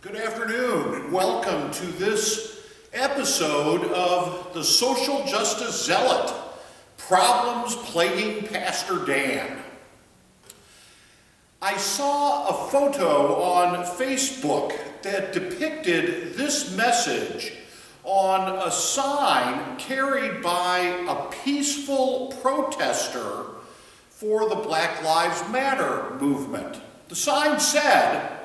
Good afternoon and welcome to this episode of the Social Justice Zealot, Problems Plaguing Pastor Dan. I saw a photo on Facebook that depicted this message on a sign carried by a peaceful protester for the Black Lives Matter movement. The sign said,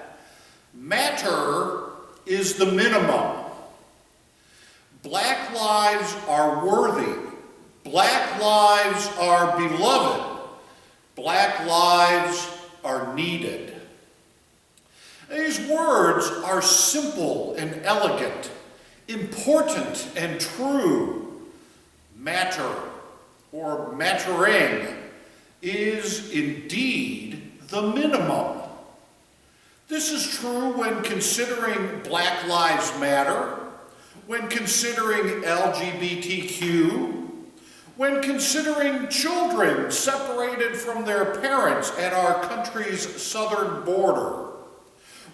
"Matter is the minimum. Black lives are worthy. Black lives are beloved. Black lives are needed." These words are simple and elegant, important and true. Matter, or mattering, is indeed the minimum. This is true when considering Black Lives Matter, when considering LGBTQ, when considering children separated from their parents at our country's southern border,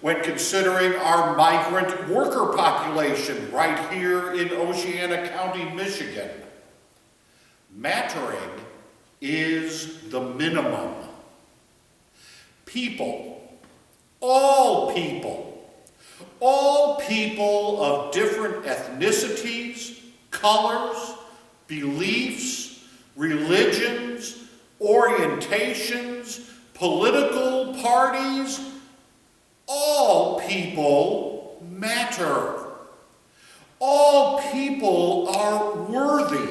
when considering our migrant worker population right here in Oceana County, Michigan. Mattering is the minimum. People, all people of different ethnicities, colors, beliefs, religions, orientations, political parties, all people matter. All people are worthy.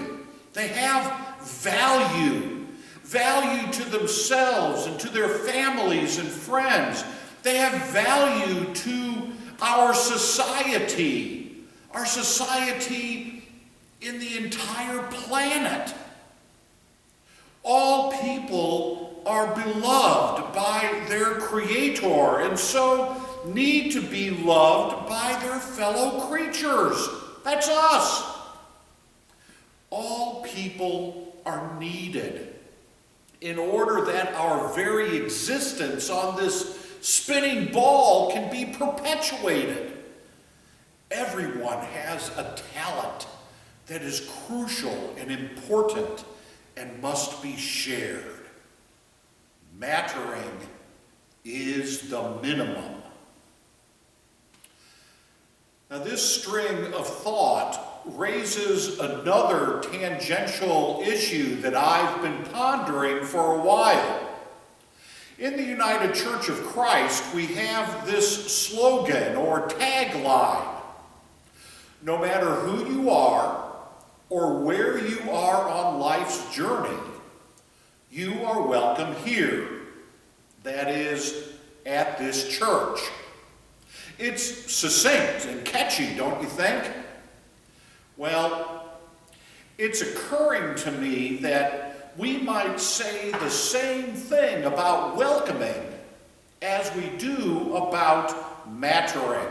They have value to themselves and to their families and friends. They have value to our society in the entire planet. All people are beloved by their Creator and so need to be loved by their fellow creatures. That's us. All people are needed in order that our very existence on this spinning ball can be perpetuated. Everyone has a talent that is crucial and important and must be shared. Mattering is the minimum. Now, this string of thought raises another tangential issue that I've been pondering for a while. In the United Church of Christ, we have this slogan or tagline: no matter who you are or where you are on life's journey, you are welcome here. That is, at this church. It's succinct and catchy, don't you think? Well, it's occurring to me that we might say the same thing about welcoming as we do about mattering.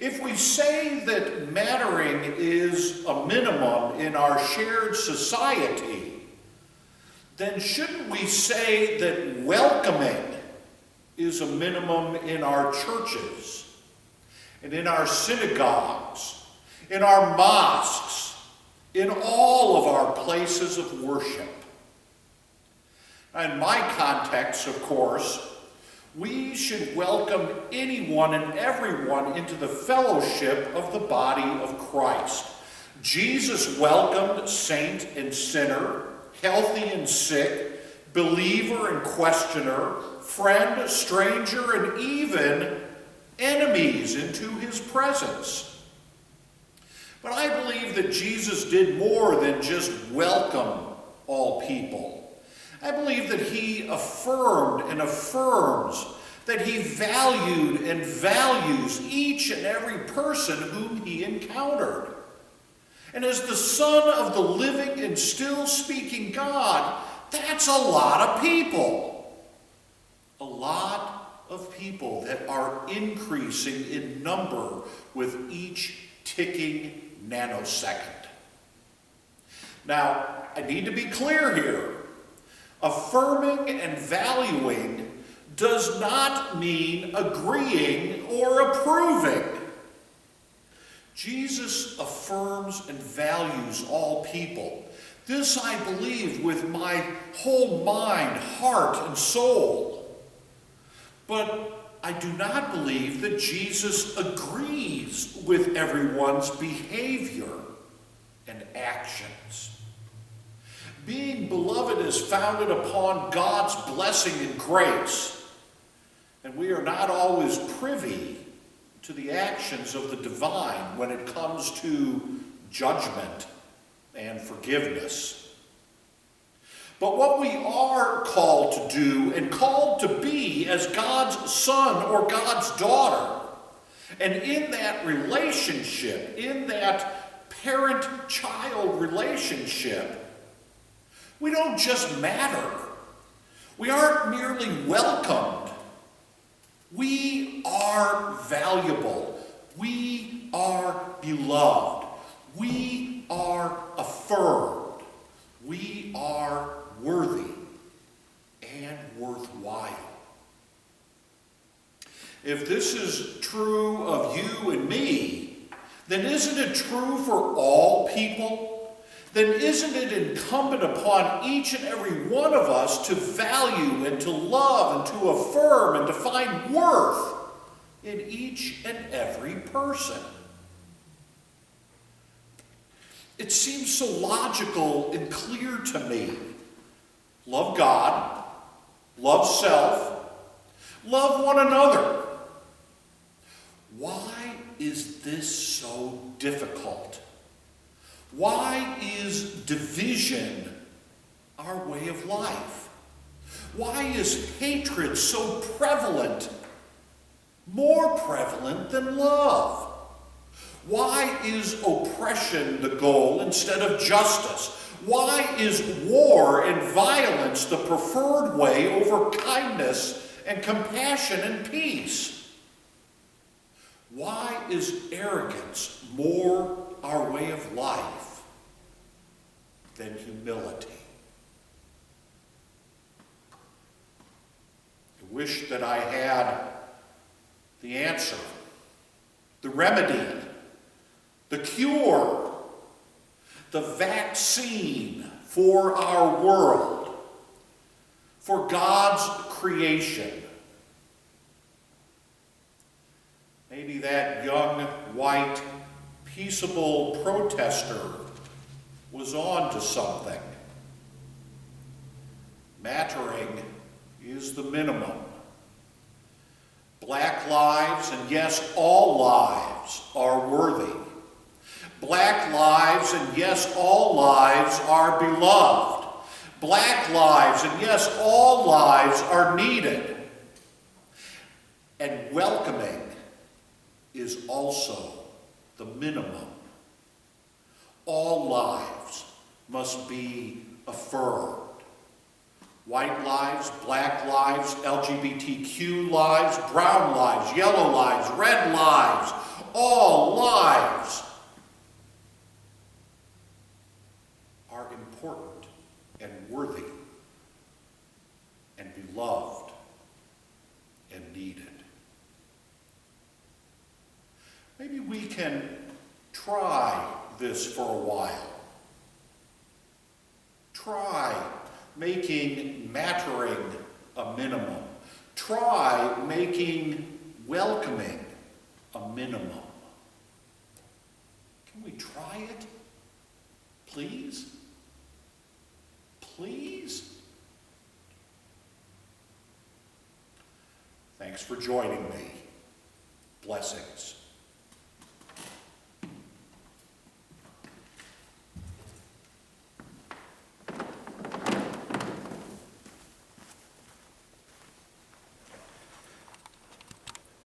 If we say that mattering is a minimum in our shared society, then shouldn't we say that welcoming is a minimum in our churches and in our synagogues, in our mosques, in all of our places of worship? In my context, of course, we should welcome anyone and everyone into the fellowship of the body of Christ. Jesus welcomed saint and sinner, healthy and sick, believer and questioner, friend, stranger, and even enemies into his presence. But I believe that Jesus did more than just welcome all people. I believe that he affirmed and affirms that he valued and values each and every person whom he encountered. And as the Son of the living and still speaking God, that's a lot of people. A lot of people that are increasing in number with each ticking nanosecond. Now, I need to be clear here. Affirming and valuing does not mean agreeing or approving. Jesus affirms and values all people. This I believe with my whole mind, heart, and soul. But I do not believe that Jesus agrees with everyone's behavior and actions. Being beloved is founded upon God's blessing and grace, and we are not always privy to the actions of the divine when it comes to judgment and forgiveness. But what we are called to do and called to be as God's son or God's daughter, and in that relationship, in that parent-child relationship, we don't just matter. We aren't merely welcomed. We are valuable. We are beloved. We are affirmed. We are worthy and worthwhile. If this is true of you and me, then isn't it true for all people? Then isn't it incumbent upon each and every one of us to value and to love and to affirm and to find worth in each and every person? It seems so logical and clear to me. Love God, love self, love one another. Why is this so difficult? Why is division our way of life? Why is hatred so prevalent, more prevalent than love? Why is oppression the goal instead of justice? Why is war and violence the preferred way over kindness and compassion and peace? Why is arrogance more our way of life than humility? I wish that I had the answer, the remedy, the cure, the vaccine for our world, for God's creation. Maybe that young, white, peaceable protester was on to something. Mattering is the minimum. Black lives, and yes, all lives, are worthy. Black lives, and yes, all lives are beloved. Black lives, and yes, all lives are needed. And welcoming is also the minimum. All lives must be affirmed. White lives, black lives, LGBTQ lives, brown lives, yellow lives, red lives, all lives are important and worthy and beloved and needed. Maybe we can try this for a while. Try making mattering a minimum. Try making welcoming a minimum. Can we try it? Please? Please? Thanks for joining me. Blessings.